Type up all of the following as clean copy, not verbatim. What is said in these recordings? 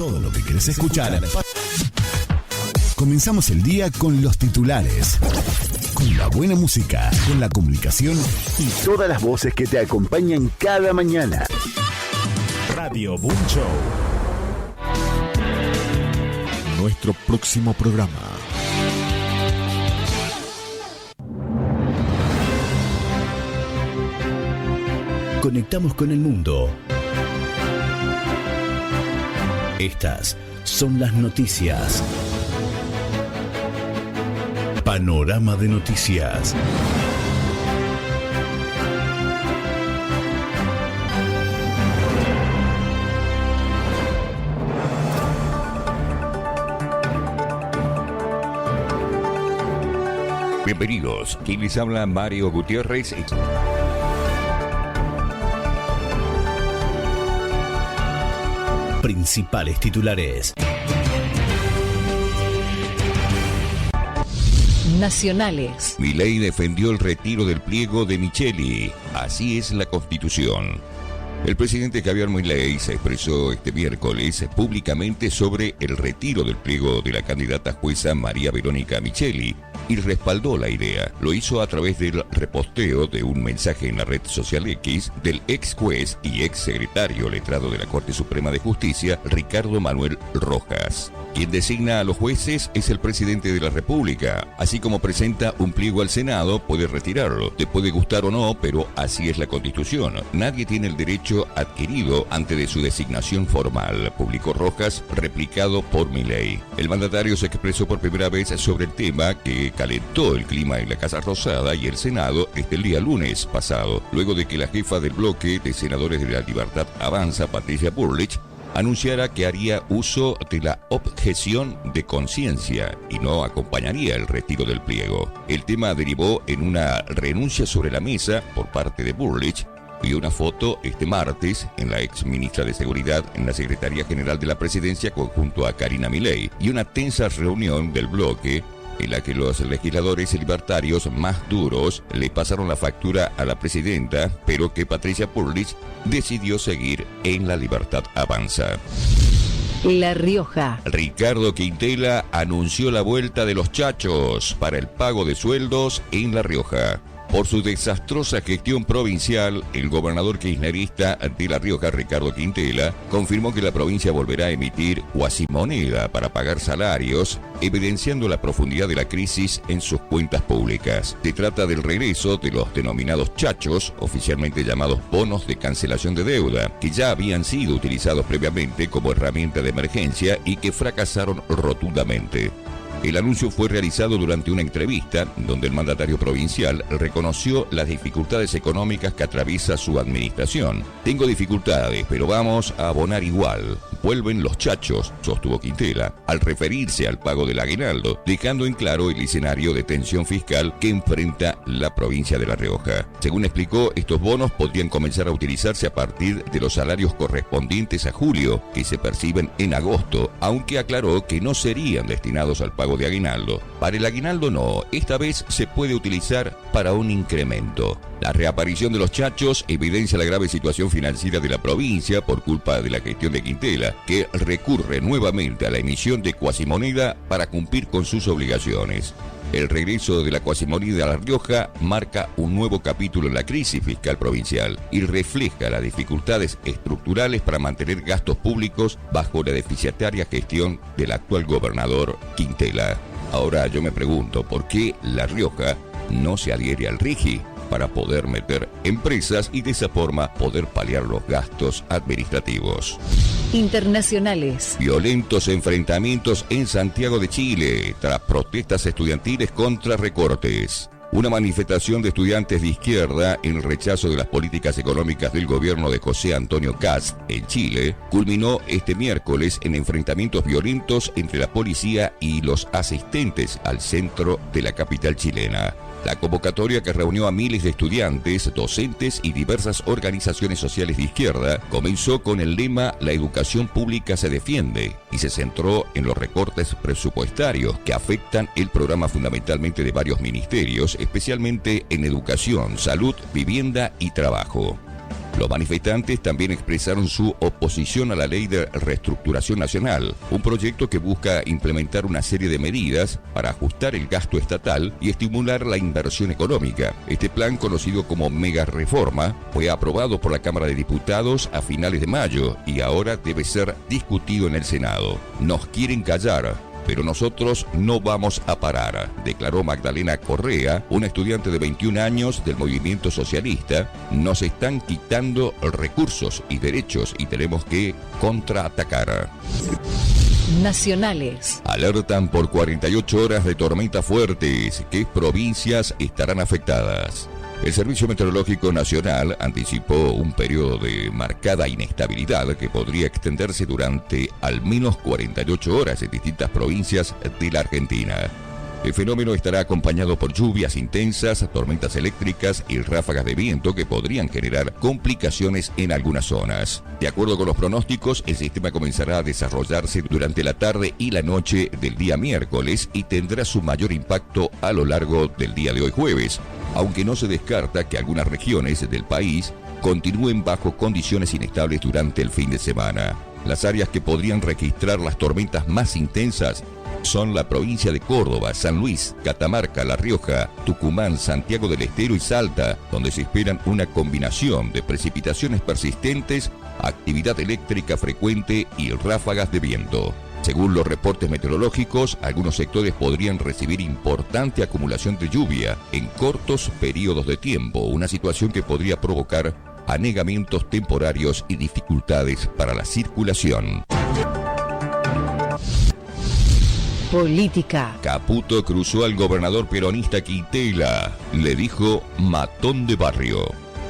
Todo lo que querés escuchar. Comenzamos el día con los titulares, con la buena música, con la comunicación y todas las voces que te acompañan cada mañana. Radio Boom Show. Nuestro próximo programa. Conectamos con el mundo. Estas son las noticias. Panorama de noticias. Bienvenidos. Quien les habla, Mario Gutiérrez. Principales titulares. Nacionales. Milei defendió el retiro del pliego de Micheli. Así es la Constitución. El presidente Javier Milei se expresó este miércoles públicamente sobre el retiro del pliego de la candidata jueza María Verónica Micheli y respaldó la idea. Lo hizo a través del reposteo de un mensaje en la red social X del ex juez y ex secretario letrado de la Corte Suprema de Justicia, Ricardo Manuel Rojas. Quien designa a los jueces es el presidente de la República. Así como presenta un pliego al Senado, puede retirarlo. Te puede gustar o no, pero así es la Constitución. Nadie tiene el derecho adquirido antes de su designación formal, publicó Rojas, replicado por Milei. El mandatario se expresó por primera vez sobre el tema que calentó el clima en la Casa Rosada y el Senado el día lunes pasado, luego de que la jefa del bloque de senadores de la Libertad Avanza, Patricia Bullrich, anunciara que haría uso de la objeción de conciencia y no acompañaría el retiro del pliego. El tema derivó en una renuncia sobre la mesa por parte de Bullrich y una foto este martes en la ex ministra de Seguridad en la Secretaría General de la Presidencia junto a Karina Milei y una tensa reunión del bloque en la que los legisladores libertarios más duros le pasaron la factura a la presidenta, pero que Patricia Bullrich decidió seguir en La Libertad Avanza. La Rioja. Ricardo Quintela anunció la vuelta de los chachos para el pago de sueldos en La Rioja. Por su desastrosa gestión provincial, el gobernador kirchnerista de La Rioja, Ricardo Quintela, confirmó que la provincia volverá a emitir cuasimoneda para pagar salarios, evidenciando la profundidad de la crisis en sus cuentas públicas. Se trata del regreso de los denominados chachos, oficialmente llamados bonos de cancelación de deuda, que ya habían sido utilizados previamente como herramienta de emergencia y que fracasaron rotundamente. El anuncio fue realizado durante una entrevista donde el mandatario provincial reconoció las dificultades económicas que atraviesa su administración. Tengo dificultades, pero vamos a abonar igual. Vuelven los chachos, sostuvo Quintela, al referirse al pago del aguinaldo, dejando en claro el escenario de tensión fiscal que enfrenta la provincia de La Rioja. Según explicó, estos bonos podrían comenzar a utilizarse a partir de los salarios correspondientes a julio, que se perciben en agosto, aunque aclaró que no serían destinados al pago de aguinaldo. Para el aguinaldo no, esta vez se puede utilizar para un incremento. La reaparición de los chachos evidencia la grave situación financiera de la provincia por culpa de la gestión de Quintela, que recurre nuevamente a la emisión de cuasimoneda para cumplir con sus obligaciones. El regreso de la cuasimoneda a La Rioja marca un nuevo capítulo en la crisis fiscal provincial y refleja las dificultades estructurales para mantener gastos públicos bajo la deficitaria gestión del actual gobernador Quintela. Ahora yo me pregunto, ¿por qué La Rioja no se adhiere al RIGI para poder meter empresas y de esa forma poder paliar los gastos administrativos? Internacionales. Violentos enfrentamientos en Santiago de Chile tras protestas estudiantiles contra recortes. Una manifestación de estudiantes de izquierda en rechazo de las políticas económicas del gobierno de José Antonio Kast en Chile culminó este miércoles en enfrentamientos violentos entre la policía y los asistentes al centro de la capital chilena. La convocatoria, que reunió a miles de estudiantes, docentes y diversas organizaciones sociales de izquierda, comenzó con el lema "La educación pública se defiende" y se centró en los recortes presupuestarios que afectan el programa fundamentalmente de varios ministerios, especialmente en educación, salud, vivienda y trabajo. Los manifestantes también expresaron su oposición a la Ley de Reestructuración Nacional, un proyecto que busca implementar una serie de medidas para ajustar el gasto estatal y estimular la inversión económica. Este plan, conocido como Mega Reforma, fue aprobado por la Cámara de Diputados a finales de mayo y ahora debe ser discutido en el Senado. Nos quieren callar, pero nosotros no vamos a parar, declaró Magdalena Correa, una estudiante de 21 años del movimiento socialista. Nos están quitando recursos y derechos y tenemos que contraatacar. Nacionales. Alertan por 48 horas de tormentas fuertes. ¿Qué provincias estarán afectadas? El Servicio Meteorológico Nacional anticipó un periodo de marcada inestabilidad que podría extenderse durante al menos 48 horas en distintas provincias de la Argentina. El fenómeno estará acompañado por lluvias intensas, tormentas eléctricas y ráfagas de viento que podrían generar complicaciones en algunas zonas. De acuerdo con los pronósticos, el sistema comenzará a desarrollarse durante la tarde y la noche del día miércoles y tendrá su mayor impacto a lo largo del día de hoy jueves, aunque no se descarta que algunas regiones del país continúen bajo condiciones inestables durante el fin de semana. Las áreas que podrían registrar las tormentas más intensas son la provincia de Córdoba, San Luis, Catamarca, La Rioja, Tucumán, Santiago del Estero y Salta, donde se esperan una combinación de precipitaciones persistentes, actividad eléctrica frecuente y ráfagas de viento. Según los reportes meteorológicos, algunos sectores podrían recibir importante acumulación de lluvia en cortos periodos de tiempo, una situación que podría provocar anegamientos temporarios y dificultades para la circulación. Política. Caputo cruzó al gobernador peronista Quintela. Le dijo matón de barrio.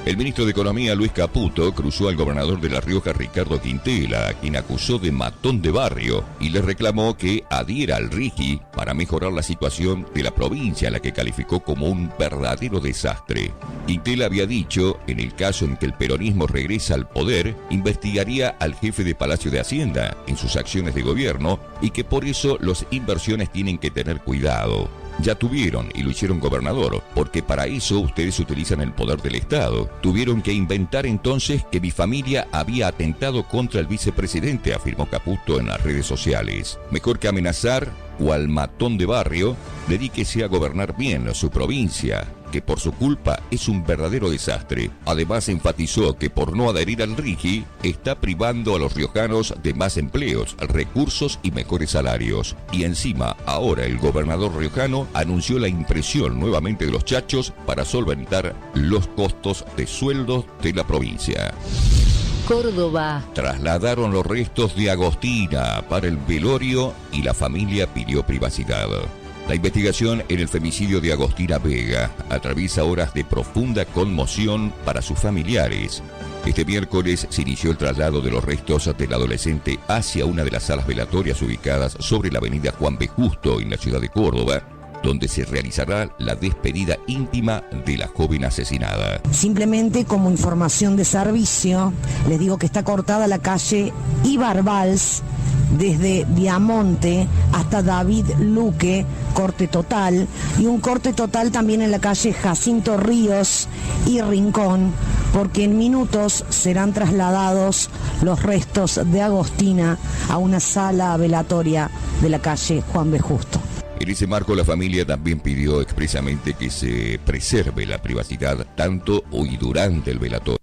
El ministro de Economía, Luis Caputo, cruzó al gobernador de La Rioja, Ricardo Quintela, a quien acusó de matón de barrio y le reclamó que adhiera al RIGI para mejorar la situación de la provincia, a la que calificó como un verdadero desastre. Quintela había dicho, en el caso en que el peronismo regresa al poder, investigaría al jefe de Palacio de Hacienda en sus acciones de gobierno y que por eso las inversiones tienen que tener cuidado. Ya tuvieron y lo hicieron gobernador, porque para eso ustedes utilizan el poder del Estado. Tuvieron que inventar entonces que mi familia había atentado contra el vicepresidente, afirmó Caputo en las redes sociales. Mejor que amenazar, cual matón de barrio, dedíquese a gobernar bien su provincia, que por su culpa es un verdadero desastre. Además enfatizó que por no adherir al RIGI está privando a los riojanos de más empleos, recursos y mejores salarios. Y encima, ahora el gobernador riojano anunció la impresión nuevamente de los chachos para solventar los costos de sueldos de la provincia. Córdoba. Trasladaron los restos de Agostina para el velorio y la familia pidió privacidad. La investigación en el femicidio de Agostina Vega atraviesa horas de profunda conmoción para sus familiares. Este miércoles se inició el traslado de los restos del adolescente hacia una de las salas velatorias ubicadas sobre la avenida Juan B. Justo en la ciudad de Córdoba, donde se realizará la despedida íntima de la joven asesinada. Simplemente como información de servicio, les digo que está cortada la calle Ibarbals, desde Viamonte hasta David Luque, corte total, y un corte total también en la calle Jacinto Ríos y Rincón, porque en minutos serán trasladados los restos de Agostina a una sala velatoria de la calle Juan B. Justo. En ese marco, la familia también pidió expresamente que se preserve la privacidad tanto hoy durante el velatorio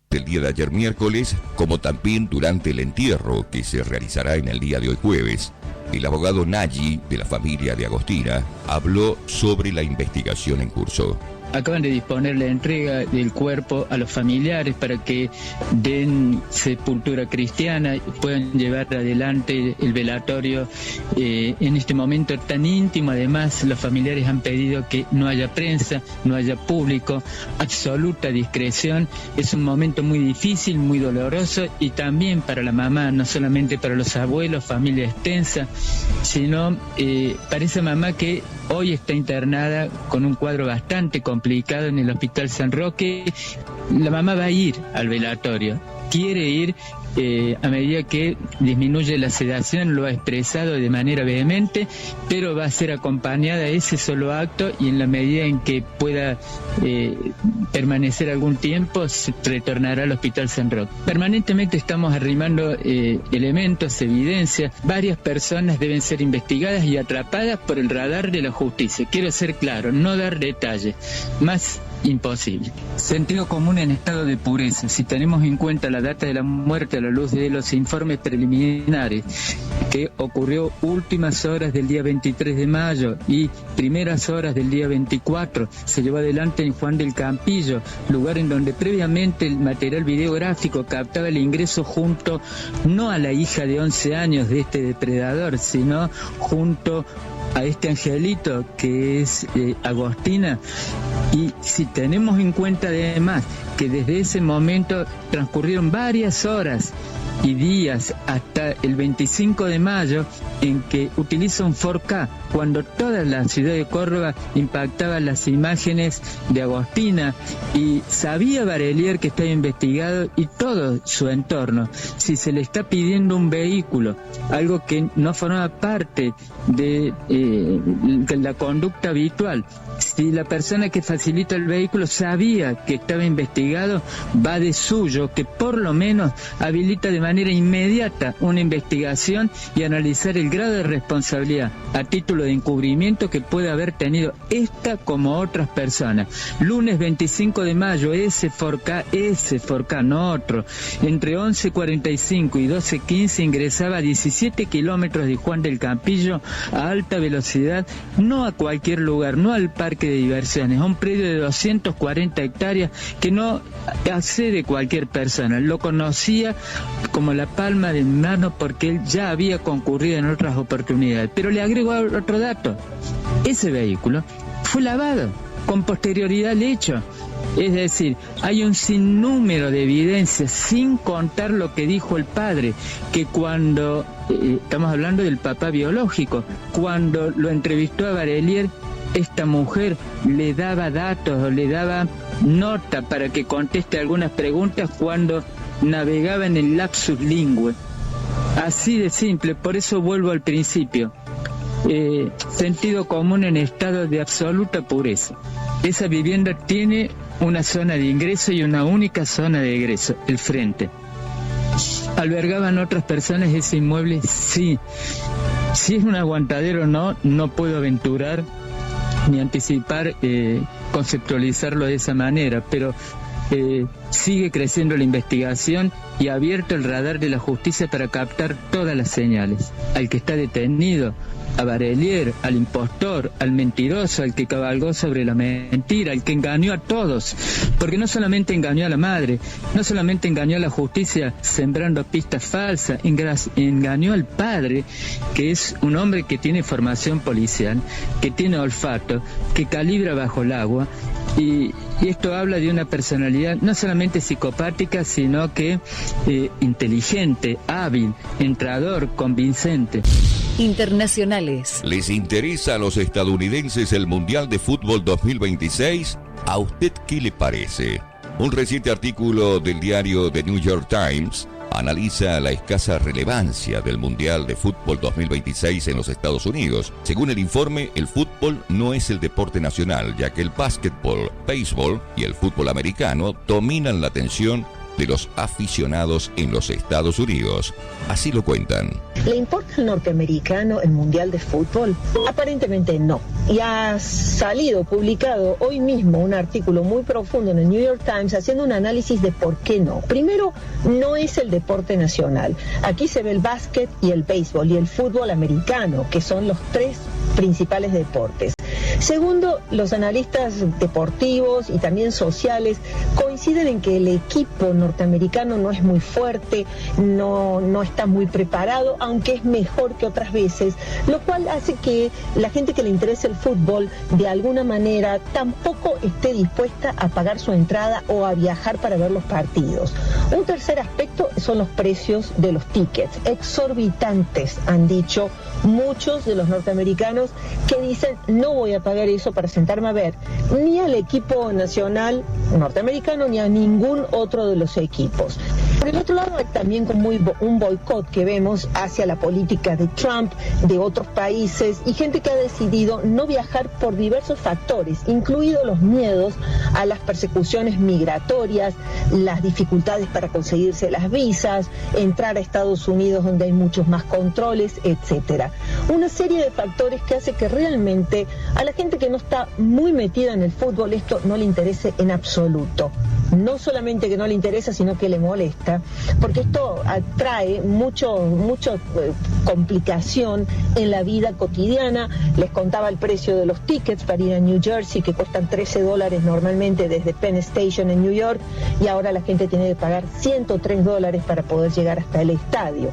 del día de ayer miércoles, como también durante el entierro que se realizará en el día de hoy jueves. El abogado Nagy de la familia de Agostina habló sobre la investigación en curso. Acaban de disponer la entrega del cuerpo a los familiares para que den sepultura cristiana y puedan llevar adelante el velatorio en este momento tan íntimo. Además, los familiares han pedido que no haya prensa, no haya público, absoluta discreción. Es un momento muy difícil, muy doloroso, y también para la mamá, no solamente para los abuelos, familia extensa, sino para esa mamá que hoy está internada con un cuadro bastante complicado en el Hospital San Roque. La mamá va a ir al velatorio, quiere ir, a medida que disminuye la sedación, lo ha expresado de manera vehemente, pero va a ser acompañada ese solo acto y en la medida en que pueda permanecer algún tiempo, se retornará al Hospital San Roque. Permanentemente estamos arrimando elementos, evidencias. Varias personas deben ser investigadas y atrapadas por el radar de la justicia. Quiero ser claro, no dar detalles. Más imposible. Sentido común en estado de pureza. Si tenemos en cuenta la data de la muerte a la luz de los informes preliminares, que ocurrió últimas horas del día 23 de mayo y primeras horas del día 24, se llevó adelante en Juan del Campillo, lugar en donde previamente el material videográfico captaba el ingreso junto, no a la hija de 11 años de este depredador, sino junto a este angelito que es Agostina. Y si tenemos en cuenta además que desde ese momento transcurrieron varias horas y días hasta el 25 de mayo en que utiliza un 4K, cuando toda la ciudad de Córdoba impactaba las imágenes de Agostina, y sabía Barelier que estaba investigado y todo su entorno. Si se le está pidiendo un vehículo, algo que no formaba parte de la conducta habitual, si la persona que facilita el vehículo sabía que estaba investigado, va de suyo que por lo menos habilita de manera inmediata una investigación y analizar el grado de responsabilidad a título de encubrimiento que puede haber tenido esta como otras personas. Lunes 25 de mayo, ese 4K, no otro, entre 11:45 y 12:15 ingresaba a 17 kilómetros de Juan del Campillo a alta velocidad, no a cualquier lugar, no al parque de diversiones, a un predio de 240 hectáreas que no accede cualquier persona. Lo conocía como la palma de mi mano porque él ya había concurrido en otras oportunidades. Pero le agrego otro dato: ese vehículo fue lavado con posterioridad al hecho. Es decir, hay un sinnúmero de evidencias, sin contar lo que dijo el padre, que cuando, estamos hablando del papá biológico, cuando lo entrevistó a Barelier, esta mujer le daba datos o le daba nota para que conteste algunas preguntas cuando navegaba en el lapsus lingüe. Así de simple, por eso vuelvo al principio. Sentido común en estado de absoluta pureza. Esa vivienda tiene una zona de ingreso y una única zona de egreso, el frente. ¿Albergaban otras personas ese inmueble? Sí. Si es un aguantadero o no, no puedo aventurar ni anticipar, conceptualizarlo de esa manera, pero sigue creciendo la investigación y abierto el radar de la justicia para captar todas las señales. Al que está detenido, a Barelier, al impostor, al mentiroso, al que cabalgó sobre la mentira, al que engañó a todos, porque no solamente engañó a la madre, no solamente engañó a la justicia sembrando pistas falsas, engañó al padre, que es un hombre que tiene formación policial, que tiene olfato, que calibra bajo el agua, y esto habla de una personalidad no solamente psicopática, sino que inteligente, hábil, entrador, convincente. Internacionales. ¿Les interesa a los estadounidenses el Mundial de Fútbol 2026? ¿A usted qué le parece? Un reciente artículo del diario The New York Times analiza la escasa relevancia del Mundial de Fútbol 2026 en los Estados Unidos. Según el informe, el fútbol no es el deporte nacional, ya que el básquetbol, béisbol y el fútbol americano dominan la atención de los aficionados en los Estados Unidos. Así lo cuentan. ¿Le importa al norteamericano el Mundial de Fútbol? Aparentemente no. Y ha salido publicado hoy mismo un artículo muy profundo en el New York Times haciendo un análisis de por qué no. Primero, no es el deporte nacional. Aquí se ve el básquet y el béisbol y el fútbol americano, que son los tres principales deportes. Segundo, los analistas deportivos y también sociales coinciden en que el equipo norteamericano no es muy fuerte, no está muy preparado, aunque es mejor que otras veces, lo cual hace que la gente que le interesa el fútbol de alguna manera tampoco esté dispuesta a pagar su entrada o a viajar para ver los partidos. Un tercer aspecto son los precios de los tickets, exorbitantes, han dicho muchos de los norteamericanos, que dicen: no voy a pagar eso para sentarme a ver ni al equipo nacional norteamericano ni a ningún otro de los equipos. Por el otro lado, hay también como un boicot que vemos hacia la política de Trump, de otros países, y gente que ha decidido no viajar por diversos factores, incluidos los miedos a las persecuciones migratorias, las dificultades para conseguirse las visas, entrar a Estados Unidos donde hay muchos más controles, etcétera. Una serie de factores que hace que realmente a la gente que no está muy metida en el fútbol esto no le interese en absoluto. No solamente que no le interesa, sino que le molesta, porque esto trae mucho complicación en la vida cotidiana. Les contaba el precio de los tickets para ir a New Jersey, que cuestan $13 normalmente desde Penn Station en New York, y ahora la gente tiene que pagar $103 para poder llegar hasta el estadio.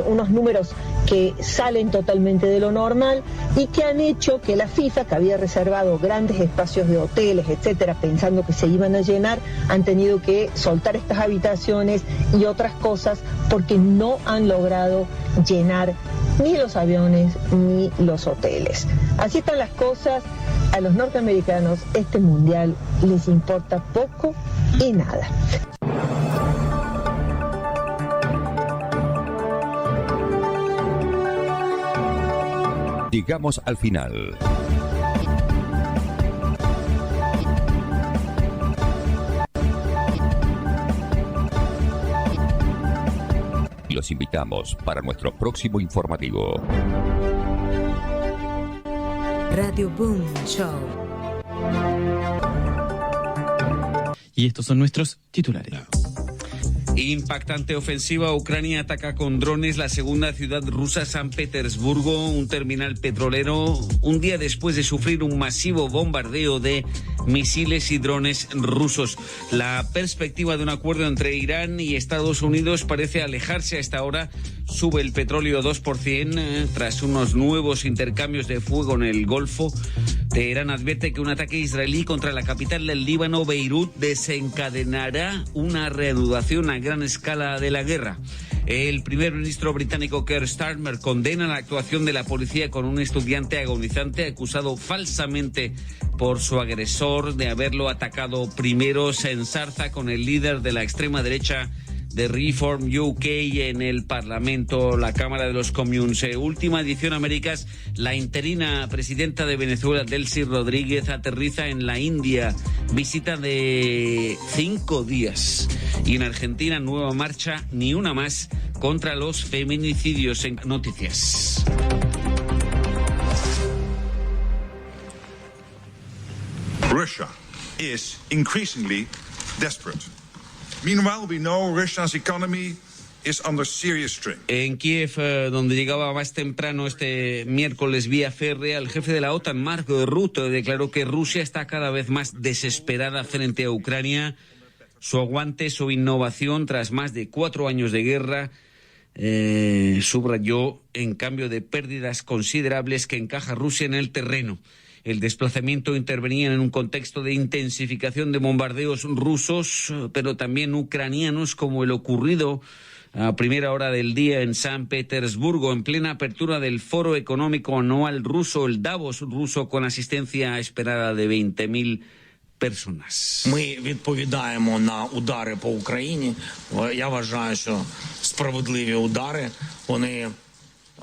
Unos números que salen totalmente de lo normal y que han hecho que la FIFA, que había reservado grandes espacios de hoteles, etcétera, pensando que se iban a llenar, han tenido que soltar estas habitaciones y otras cosas porque no han logrado llenar ni los aviones ni los hoteles. Así están las cosas. A los norteamericanos este mundial les importa poco y nada. Llegamos al final. Los invitamos para nuestro próximo informativo. Radio Boom Show. Y estos son nuestros titulares. Impactante ofensiva. Ucrania ataca con drones la segunda ciudad rusa, San Petersburgo, un terminal petrolero, un día después de sufrir un masivo bombardeo de misiles y drones rusos. La perspectiva de un acuerdo entre Irán y Estados Unidos parece alejarse a esta hora. Sube el petróleo 2% tras unos nuevos intercambios de fuego en el Golfo. Teherán advierte que un ataque israelí contra la capital del Líbano, Beirut, desencadenará una reanudación a gran escala de la guerra. El primer ministro británico Keir Starmer condena la actuación de la policía con un estudiante agonizante acusado falsamente por su agresor de haberlo atacado primero. Se enzarza con el líder de la extrema derecha de Reform UK en el Parlamento, la Cámara de los Comunes. Última edición Américas, la interina presidenta de Venezuela, Delcy Rodríguez, aterriza en la India, visita de 5 días. Y en Argentina, nueva marcha, ni una más, contra los feminicidios. En noticias. Russia is increasingly desperate. Meanwhile, we know Russia's economy is under serious strain. En Kiev, donde llegaba más temprano este miércoles vía férrea, el jefe de la OTAN, Mark Rutte, declaró que Rusia está cada vez más desesperada frente a Ucrania. Su aguante, su innovación tras más de 4 años de guerra, subrayó, en cambio de pérdidas considerables que encaja Rusia en el terreno. El desplazamiento intervenía en un contexto de intensificación de bombardeos rusos, pero también ucranianos, como el ocurrido a primera hora del día en San Petersburgo, en plena apertura del Foro Económico Anual ruso, el Davos ruso, con asistencia esperada de 20.000 personas. Ми відповідаємо на удари по Україні. Я вважаю, що справедливі удари, вони...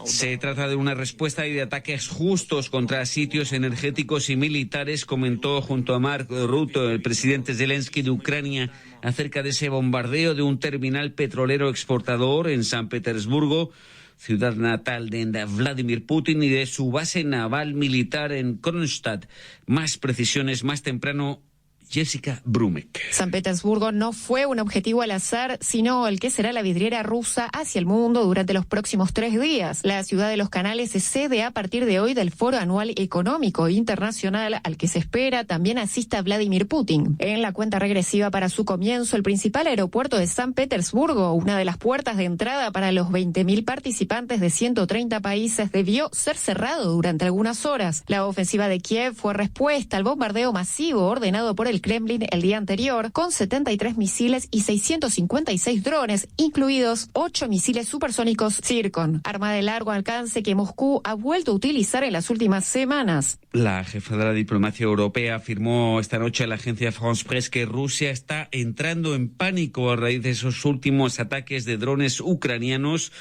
Se trata de una respuesta y de ataques justos contra sitios energéticos y militares, comentó junto a Mark Rutte el presidente Zelensky de Ucrania acerca de ese bombardeo de un terminal petrolero exportador en San Petersburgo, ciudad natal de Vladimir Putin, y de su base naval militar en Kronstadt. Más precisiones más temprano. Jessica Brumek. San Petersburgo no fue un objetivo al azar, sino el que será la vidriera rusa hacia el mundo durante los próximos 3 días. La ciudad de los canales es sede a partir de hoy del Foro Anual Económico Internacional, al que se espera también asista Vladimir Putin. En la cuenta regresiva para su comienzo, el principal aeropuerto de San Petersburgo, una de las puertas de entrada para los 20.000 participantes de 130 países, debió ser cerrado durante algunas horas. La ofensiva de Kiev fue respuesta al bombardeo masivo ordenado por el el Kremlin el día anterior, con 73 misiles y 656 drones, incluidos 8 misiles supersónicos Zircon, arma de largo alcance que Moscú ha vuelto a utilizar en las últimas semanas. La jefa de la diplomacia europea afirmó esta noche a la agencia France Press que Rusia está entrando en pánico a raíz de esos últimos ataques de drones ucranianos.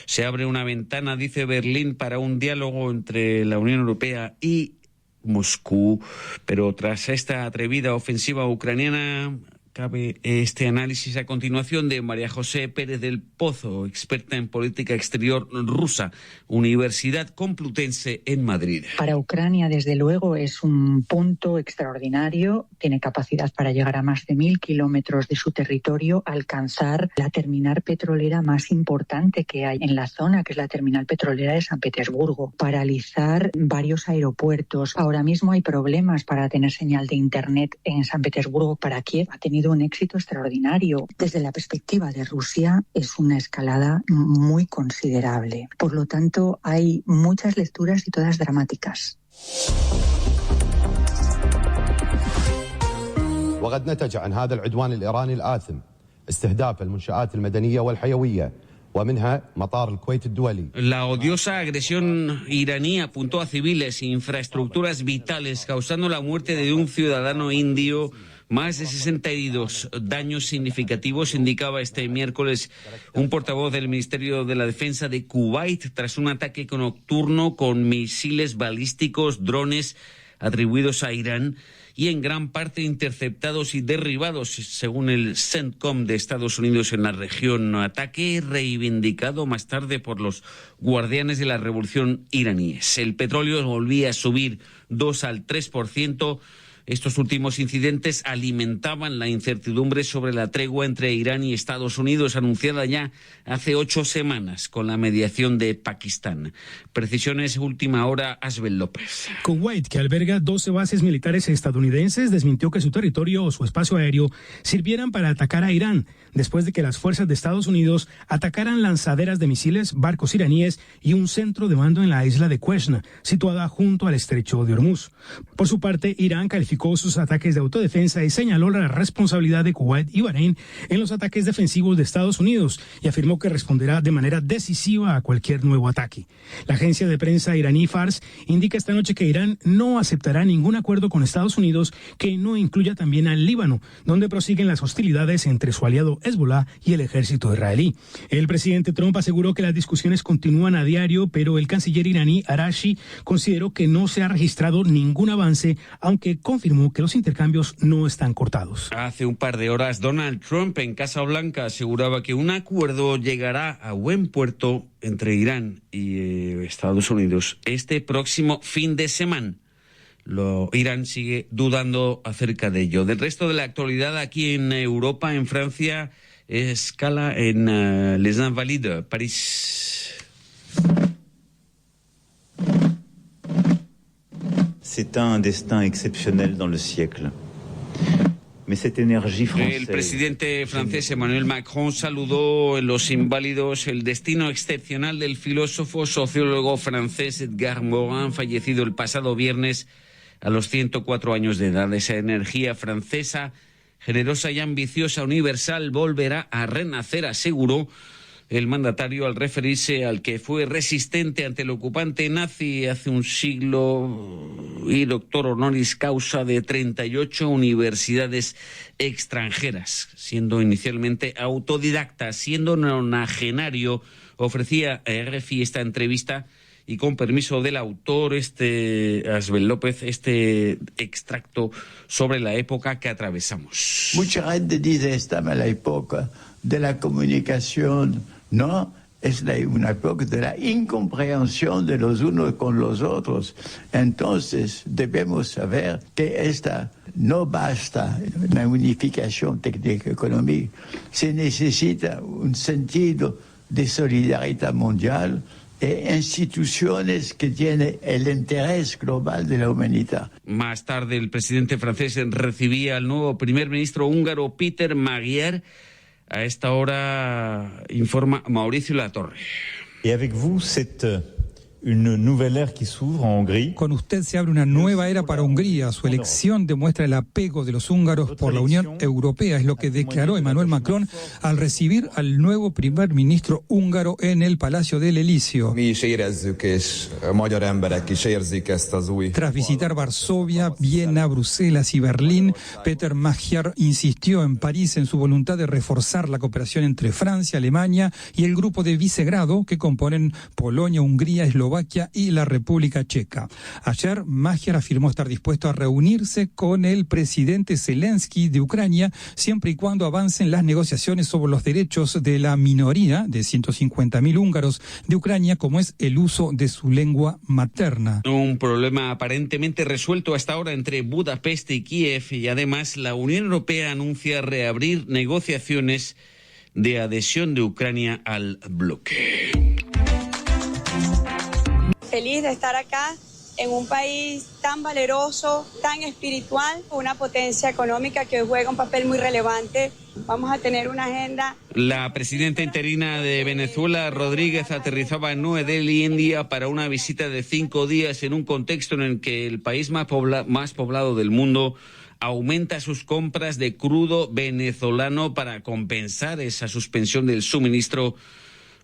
Se abre una ventana, dice Berlín, para un diálogo entre la Unión Europea y Moscú, pero tras esta atrevida ofensiva ucraniana cabe este análisis a continuación de María José Pérez del Pozo, experta en política exterior rusa, Universidad Complutense en Madrid. Para Ucrania, desde luego, es un punto extraordinario. Tiene capacidad para llegar a más de 1.000 kilómetros de su territorio, alcanzar la terminal petrolera más importante que hay en la zona, que es la terminal petrolera de San Petersburgo, paralizar varios aeropuertos. Ahora mismo hay problemas para tener señal de Internet en San Petersburgo. Para Kiev ha tenido un éxito extraordinario. Desde la perspectiva de Rusia es una escalada muy considerable. Por lo tanto, hay muchas lecturas y todas dramáticas. وقد نتج عن هذا العدوان الإيراني الآثم استهداف المنشآت المدنية والحيوية ومنها مطار الكويت الدولي. La odiosa agresión iraní apuntó a civiles e infraestructuras vitales, causando la muerte de un ciudadano indio. Más de 60 heridos, daños significativos, indicaba este miércoles un portavoz del Ministerio de la Defensa de Kuwait tras un ataque nocturno con misiles balísticos, drones atribuidos a Irán y en gran parte interceptados y derribados, según el CENTCOM de Estados Unidos en la región. Ataque reivindicado más tarde por los guardianes de la revolución iraníes. El petróleo volvía a subir 2 al 3%. Estos últimos incidentes alimentaban la incertidumbre sobre la tregua entre Irán y Estados Unidos, anunciada ya hace 8 semanas con la mediación de Pakistán. Precisiones última hora, Asbel López. Kuwait, que alberga 12 bases militares estadounidenses, desmintió que su territorio o su espacio aéreo sirvieran para atacar a Irán, después de que las fuerzas de Estados Unidos atacaran lanzaderas de misiles, barcos iraníes y un centro de mando en la isla de Qeshm, situada junto al estrecho de Hormuz. Por su parte, Irán calificó sus ataques de autodefensa y señaló la responsabilidad de Kuwait y Bahrein en los ataques defensivos de Estados Unidos y afirmó que responderá de manera decisiva a cualquier nuevo ataque. La agencia de prensa iraní Fars indica esta noche que Irán no aceptará ningún acuerdo con Estados Unidos que no incluya también al Líbano, donde prosiguen las hostilidades entre su aliado Hezbollah y el ejército israelí. El presidente Trump aseguró que las discusiones continúan a diario, pero el canciller iraní Arashi consideró que no se ha registrado ningún avance, aunque confirmó que los intercambios no están cortados. Hace un par de horas, Donald Trump en Casa Blanca aseguraba que un acuerdo llegará a buen puerto entre Irán y Estados Unidos este próximo fin de semana. Irán sigue dudando acerca de ello. Del resto de la actualidad aquí en Europa, en Francia, escala en Les Invalides, París. C'est un destin exceptionnel dans le siècle. Mais cette énergie française... El presidente francés Emmanuel Macron saludó en Los Inválidos el destino excepcional del filósofo sociólogo francés Edgar Morin, fallecido el pasado viernes a los 104 años de edad. Esa energía francesa, generosa y ambiciosa, universal, volverá a renacer, aseguró el mandatario al referirse al que fue resistente ante el ocupante nazi hace un siglo y doctor honoris causa de 38 universidades extranjeras, siendo inicialmente autodidacta, siendo nonagenario. Ofrecía a RFI esta entrevista y con permiso del autor, Asbel López, este extracto sobre la época que atravesamos. Mucha gente dice estamos en la época de la comunicación, no, es una época de la incomprensión de los unos con los otros. Entonces debemos saber que esta no basta la unificación técnica económica, se necesita un sentido de solidaridad mundial e instituciones que tienen el interés global de la humanidad. Más tarde el presidente francés recibía al nuevo primer ministro húngaro Péter Magyar. A esta hora informa Mauricio Latorre. Et avec vous cette Con usted se abre una nueva era para Hungría. Su elección demuestra el apego de los húngaros por la Unión Europea. Es lo que declaró Emmanuel Macron al recibir al nuevo primer ministro húngaro en el Palacio del Elíseo. Tras visitar Varsovia, Viena, Bruselas y Berlín, Peter Magyar insistió en París en su voluntad de reforzar la cooperación entre Francia, Alemania y el grupo de Visegrado que componen Polonia, Hungría, Eslovaquia y la República Checa. Ayer, Magyar afirmó estar dispuesto a reunirse con el presidente Zelensky de Ucrania siempre y cuando avancen las negociaciones sobre los derechos de la minoría de 150.000 húngaros de Ucrania, como es el uso de su lengua materna. Un problema aparentemente resuelto hasta ahora entre Budapest y Kiev, y además la Unión Europea anuncia reabrir negociaciones de adhesión de Ucrania al bloque. Feliz de estar acá en un país tan valeroso, tan espiritual, una potencia económica que juega un papel muy relevante. Vamos a tener una agenda. La presidenta interina de Venezuela, Rodríguez, aterrizaba en Nueva Delhi, India, para una visita de 5 días en un contexto en el que el país más poblado del mundo aumenta sus compras de crudo venezolano para compensar esa suspensión del suministro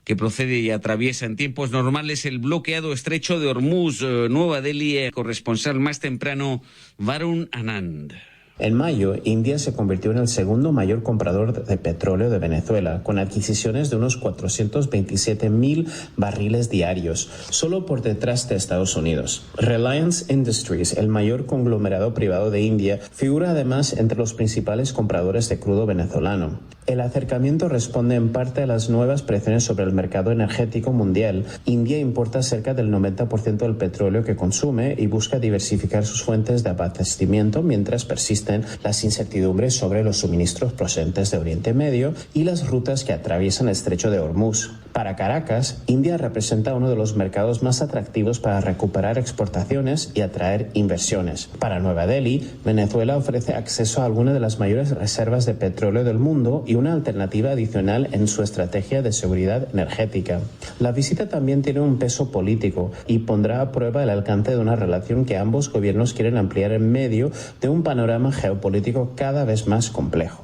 que procede y atraviesa en tiempos normales el bloqueado estrecho de Hormuz. Nueva Delhi, corresponsal más temprano, Varun Anand. En mayo, India se convirtió en el segundo mayor comprador de petróleo de Venezuela, con adquisiciones de unos 427.000 barriles diarios, solo por detrás de Estados Unidos. Reliance Industries, el mayor conglomerado privado de India, figura además entre los principales compradores de crudo venezolano. El acercamiento responde en parte a las nuevas presiones sobre el mercado energético mundial. India importa cerca del 90% del petróleo que consume y busca diversificar sus fuentes de abastecimiento mientras persisten las incertidumbres sobre los suministros procedentes de Oriente Medio y las rutas que atraviesan el estrecho de Hormuz. Para Caracas, India representa uno de los mercados más atractivos para recuperar exportaciones y atraer inversiones. Para Nueva Delhi, Venezuela ofrece acceso a algunas de las mayores reservas de petróleo del mundo y una alternativa adicional en su estrategia de seguridad energética. La visita también tiene un peso político y pondrá a prueba el alcance de una relación que ambos gobiernos quieren ampliar en medio de un panorama geopolítico cada vez más complejo.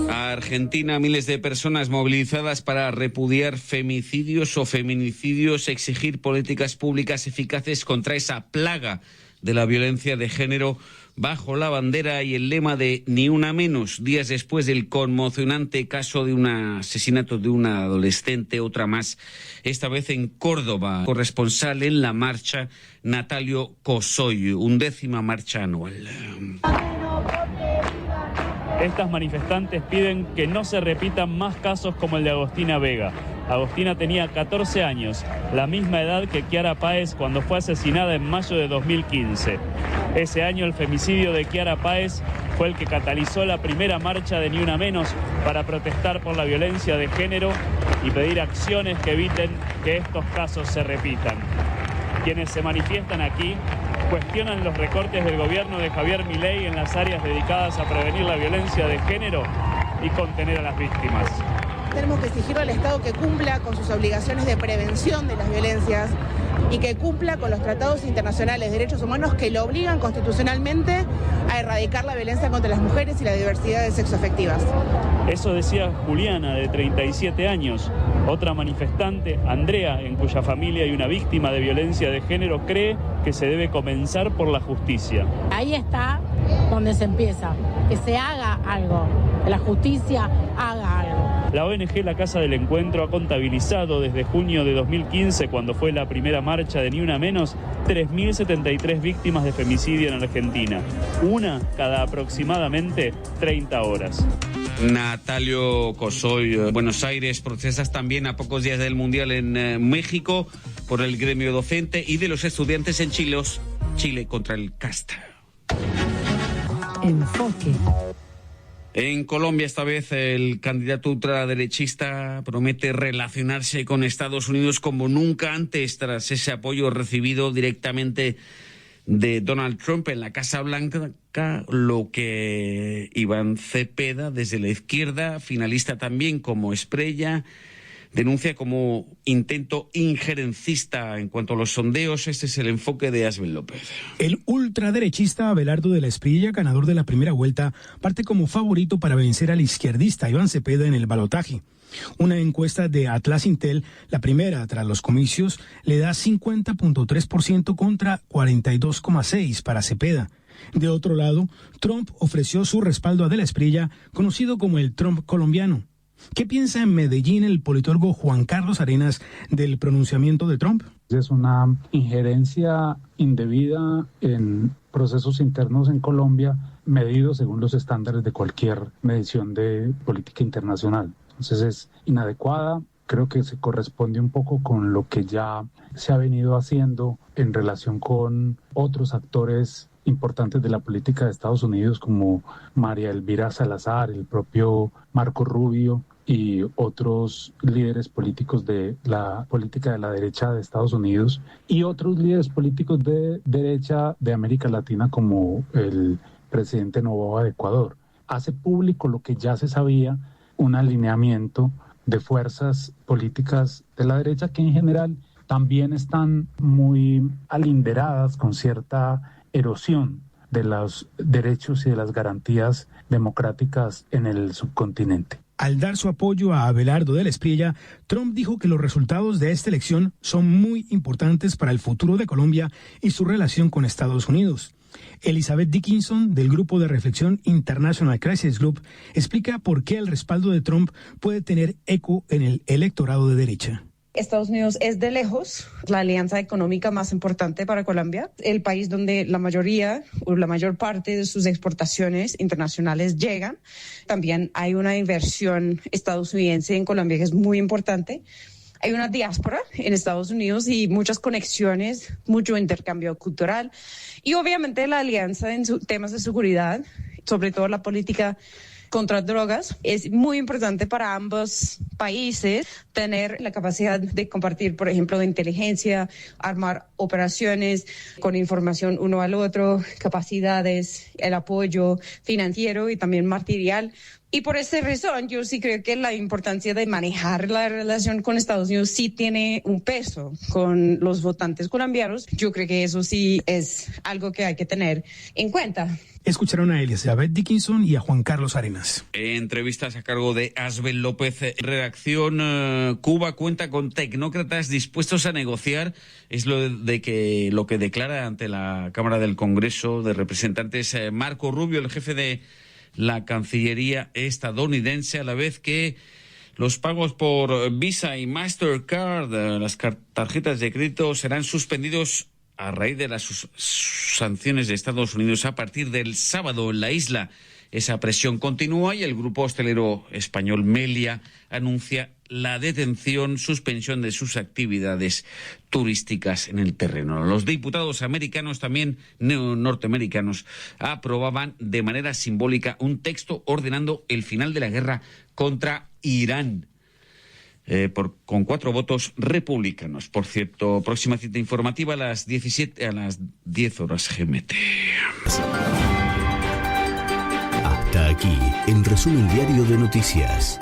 Argentina, miles de personas movilizadas para repudiar femicidios o feminicidios, exigir políticas públicas eficaces contra esa plaga de la violencia de género, bajo la bandera y el lema de Ni una menos, días después del conmocionante caso de un asesinato de una adolescente, otra más, esta vez en Córdoba. Corresponsal en la marcha, Natalio Cosoy, 11ª marcha anual. Estas manifestantes piden que no se repitan más casos como el de Agostina Vega. Agostina tenía 14 años, la misma edad que Kiara Páez cuando fue asesinada en mayo de 2015. Ese año el femicidio de Kiara Páez fue el que catalizó la primera marcha de Ni Una Menos para protestar por la violencia de género y pedir acciones que eviten que estos casos se repitan. Quienes se manifiestan aquí cuestionan los recortes del gobierno de Javier Milei en las áreas dedicadas a prevenir la violencia de género y contener a las víctimas. Tenemos que exigirle al Estado que cumpla con sus obligaciones de prevención de las violencias y que cumpla con los tratados internacionales de derechos humanos que lo obligan constitucionalmente a erradicar la violencia contra las mujeres y la diversidad de sexoafectivas. Eso decía Juliana, de 37 años. Otra manifestante, Andrea, en cuya familia hay una víctima de violencia de género, cree que se debe comenzar por la justicia. Ahí está donde se empieza, que se haga algo, que la justicia haga algo. La ONG La Casa del Encuentro ha contabilizado desde junio de 2015, cuando fue la primera marcha de Ni Una Menos, 3.073 víctimas de femicidio en Argentina, una cada aproximadamente 30 horas. Natalio Cosoy, Buenos Aires. Protestas también a pocos días del Mundial en México por el gremio docente y de los estudiantes en Chile contra el CAST. Enfoque. En Colombia, esta vez, el candidato ultraderechista promete relacionarse con Estados Unidos como nunca antes, tras ese apoyo recibido directamente de Donald Trump en la Casa Blanca, lo que Iván Cepeda, desde la izquierda, finalista también como Espriella, denuncia como intento injerencista en cuanto a los sondeos. Este es el enfoque de Asbel López. El ultraderechista Abelardo de la Espriella, ganador de la primera vuelta, parte como favorito para vencer al izquierdista Iván Cepeda en el balotaje. Una encuesta de Atlas Intel, la primera tras los comicios, le da 50.3% contra 42.6% para Cepeda. De otro lado, Trump ofreció su respaldo a De la Espriella, conocido como el Trump colombiano. ¿Qué piensa en Medellín el politólogo Juan Carlos Arenas del pronunciamiento de Trump? Es una injerencia indebida en procesos internos en Colombia, medidos según los estándares de cualquier medición de política internacional. Entonces es inadecuada. Creo que se corresponde un poco con lo que ya se ha venido haciendo en relación con otros actores importantes de la política de Estados Unidos como María Elvira Salazar, el propio Marco Rubio y otros líderes políticos de la política de la derecha de Estados Unidos y otros líderes políticos de derecha de América Latina como el presidente Noboa de Ecuador. Hace público lo que ya se sabía, un alineamiento de fuerzas políticas de la derecha que en general también están muy alinderadas con cierta erosión de los derechos y de las garantías democráticas en el subcontinente. Al dar su apoyo a Abelardo de la Espriella, Trump dijo que los resultados de esta elección son muy importantes para el futuro de Colombia y su relación con Estados Unidos. Elizabeth Dickinson, del grupo de reflexión International Crisis Group, explica por qué el respaldo de Trump puede tener eco en el electorado de derecha. Estados Unidos es de lejos la alianza económica más importante para Colombia, el país donde la mayoría o la mayor parte de sus exportaciones internacionales llegan. También hay una inversión estadounidense en Colombia que es muy importante. Hay una diáspora en Estados Unidos y muchas conexiones, mucho intercambio cultural y obviamente la alianza en temas de seguridad, sobre todo la política contra drogas. Es muy importante para ambos países tener la capacidad de compartir, por ejemplo, de inteligencia, armar operaciones con información uno al otro, capacidades, el apoyo financiero y también material. Y por esa razón, yo sí creo que la importancia de manejar la relación con Estados Unidos sí tiene un peso con los votantes colombianos. Yo creo que eso sí es algo que hay que tener en cuenta. Escucharon a Elizabeth Dickinson y a Juan Carlos Arenas. Entrevistas a cargo de Asbel López. Redacción: Cuba cuenta con tecnócratas dispuestos a negociar. Es lo que declara ante la Cámara del Congreso de Representantes Marco Rubio, el jefe de la Cancillería estadounidense, a la vez que los pagos por Visa y Mastercard, las tarjetas de crédito, serán suspendidos a raíz de las sanciones de Estados Unidos a partir del sábado en la isla. Esa presión continúa y el grupo hostelero español Meliá anuncia la suspensión de sus actividades turísticas en el terreno. Los diputados americanos, también norteamericanos, aprobaban de manera simbólica un texto ordenando el final de la guerra contra Irán. Con 4 votos republicanos. Por cierto, próxima cita informativa a las 10 horas GMT. Hasta aquí el resumen diario de noticias.